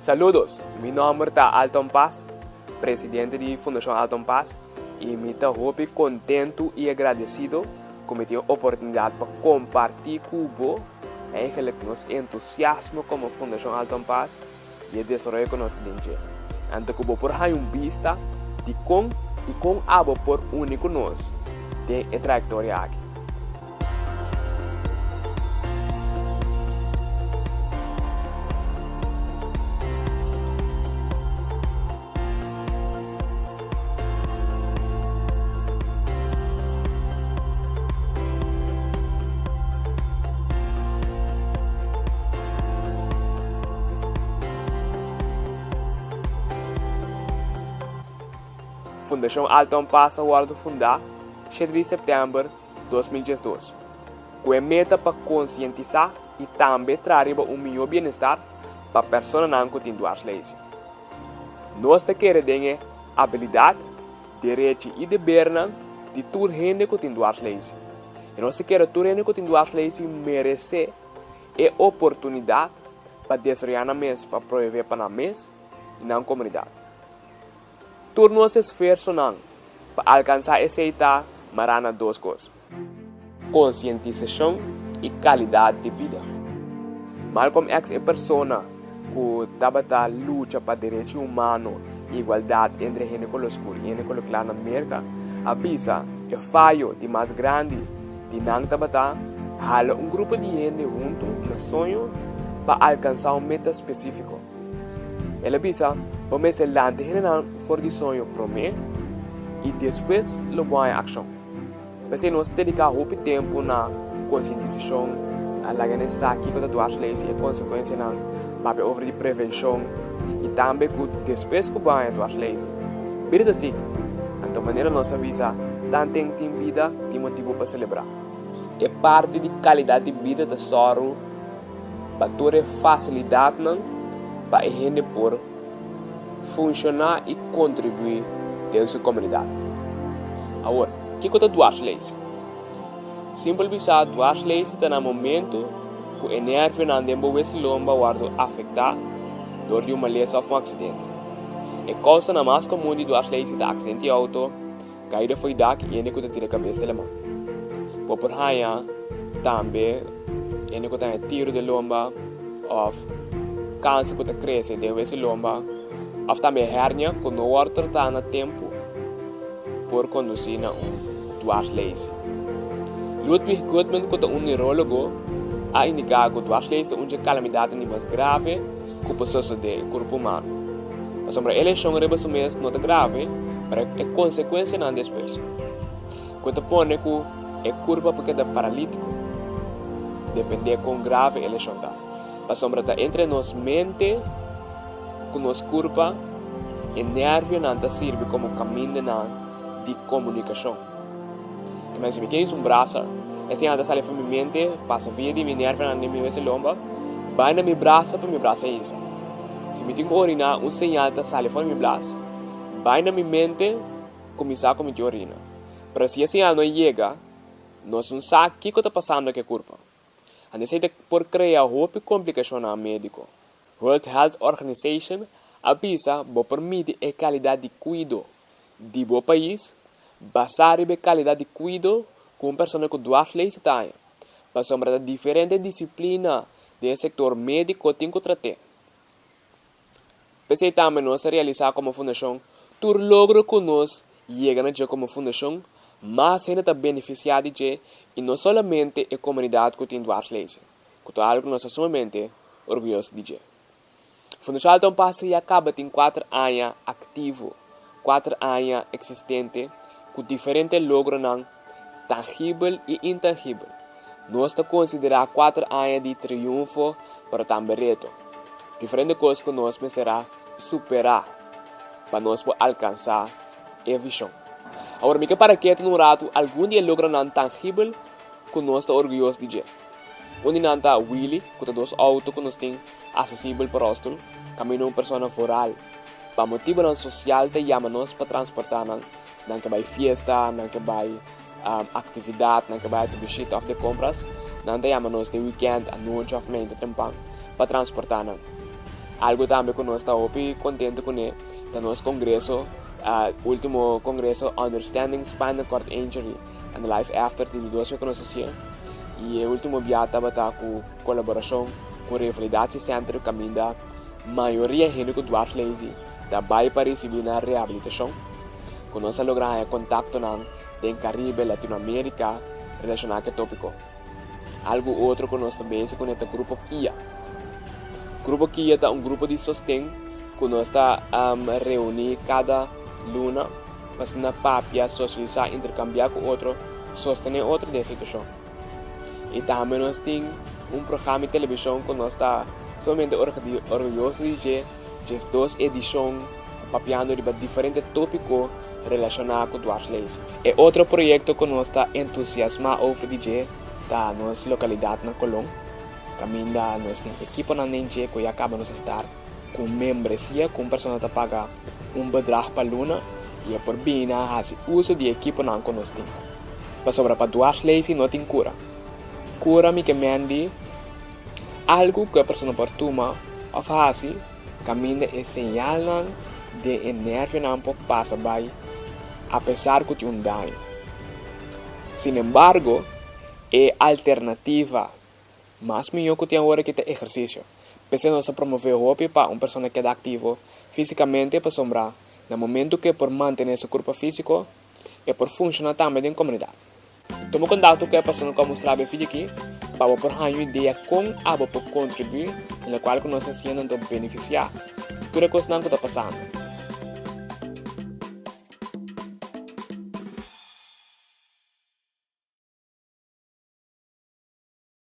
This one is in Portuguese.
Saludos, mi nombre es Alton Paas, presidente de Fundashon Alton Paas, y me estoy contento y agradecido que me dio oportunidad para compartir con vos nuestro entusiasmo como Fundashon Alton Paas y el desarrollo que nos dinge. Antes que vos por ahí un vista de con abo por único nos de trayectoria aquí. Fundashon Alton Paas foi fundada 7 de setembro de 2012, com a meta para conscientizar e também trazer melhor bem-estar para pessoas que continuam a leis. Nós queremos habilidade, direito e dever de toda gente que continua a leis. E nós queremos que toda gente que continua a leis merece a oportunidade para desenvolver a mesa, para prover para a mesa e na comunidade. Todo nosso esforço para alcançar essa meta marana duas coisas: conscientização e qualidade de vida. Malcolm X é pessoa que trabalha luta para direitos humanos e igualdade entre gente com escuro e gente com claro na América. Avisa o falho de mais grande de não trabalhar, hala grupo de gente junto no sonho para alcançar meta específico. Ele avisa para ser lante gente for de sonho primeiro e depois lo põe em ação. Porque nós dedicamos muito tempo na conscientização, a largar saque com as leis e a consequência na papel over de prevenção e também que depois que põe as leis. Vida assim, então maneira nossa avisa tanto tem vida de motivo para celebrar. É parte de qualidade de vida da soro para ter facilidade para a gente por funcionar e contribuir dentro da sua comunidade. Agora, o que é duas leis? Simplesmente, duas leis estão no momento que o nervo não deve ser lomba ou afetar por uma lesão ou um acidente. A causa mais comum de duas leis é acidente de auto, caída foi daqui e ele que tira a cabeça da mão. Por aí, também, ele que tem tiro de lomba ou câncer que cresce dentro da lomba. Of também hernia que não vai tratar no tempo por conduzir na duas leis. Ludwig Goodman, que é neurólogo, a indicado que duas leis são uma calamidade mais grave que pode suceder no corpo humano. Mas a eleição rebasumês não é grave, mas é consequência não depois. Quando põe que é curva porque é paralítico, depende de quão grave a eleição está. Mas a entre nós mente que nos curva e nervo não serve como caminho de comunicação. Mas se me queres braço, esse anda sai da minha mente, passa via de minha nervo na minha lomba, vai na minha braço para minha braço é isso. Se me tenho que orinar, sinal da sai da minha braço, vai na minha mente, começar com minha urina. Para se esse sinal não chega, nós não sabemos o que está passando com a curva. A necessidade por criar outra complicação no médico. World Health Organization avisa que permite a qualidade de cuidado de bom país basar a qualidade de cuidado com pessoas que duas leis têm. Mas sobre diferentes disciplinas do setor médico tem que tratar. Pese também nós realizar como fundação, todo logro que nós chegamos como fundação, mais gente está beneficiada de e não somente a comunidade que tem duas leis, que é algo que nós somos sumamente orgulhosos de. Fundashon Alton Paas já acaba tem 4 anos ativo, 4 anos existente, com diferentes logros tangível e intangível. Nós consideramos 4 anos de triunfo para também reto. Diferentes coisas que nós precisamos superar para nós alcançar a visão. Agora, me para que no rato algum dia logra não tangível que nós estamos orgulhosos de. Onde não está Willy, que dois autos que nós temos acessível para nós, caminho uma pessoa foral. Para motivo social, te chama nós para transportar, não que vai festa, não que vai atividade, não que vai se visita de compras, não te chama nós de weekend, a noite of mente, para transportar. Algo también que nos está muy contento con él, que nuestro congreso, último congreso, Understanding Spinal Cord Injury and the Life After, de 2 que nos hacía. Y el último viaje está con colaboración con el Revalidatie Center, que a maioria de gente que dwarf lazy, da vai para recibir una rehabilitación. Con nosotros logramos contacto en Caribe, Latinoamérica, relacionado con el tópico. Algo otro que nos también con este grupo Kia. Grupo Kia es un grupo de sostén que nos está reunir cada luna para hacer una papia, socializar, intercambiar con otro, sostener otra de situación. Y también nos tiene un programa de televisión que nos está solamente orgulloso de que es 2 ediciones papiando de diferentes tópicos relacionados con dwarf lazy. Y otro proyecto que nos está entusiasmado over de que está en nuestra localidad en Colón. También da nuestro equipo en Nenche que ya acabamos de estar con membresía, con persona que paga un bedrag para luna y por bina hace uso de equipo en con nosotros. Para sobre para dwarf lazy no tiene cura. Cura mi que mandi algo que a persona por tuma of hace camina e señalan de nervio un poco pasa by a pesar que tiene un daño. Sin embargo, es alternativa más mejor que tiene ahora que este ejercicio. Pese a no promover hobby para una persona que es activo físicamente para sombrar, en el momento que por mantener su cuerpo físico y por funcionar también en comunidad. Toma contacto con la persona que mostrar el vídeo aquí para por una idea con algo para contribuir en la cual nos haciendo beneficiar. Tú reconoces lo que está pasando.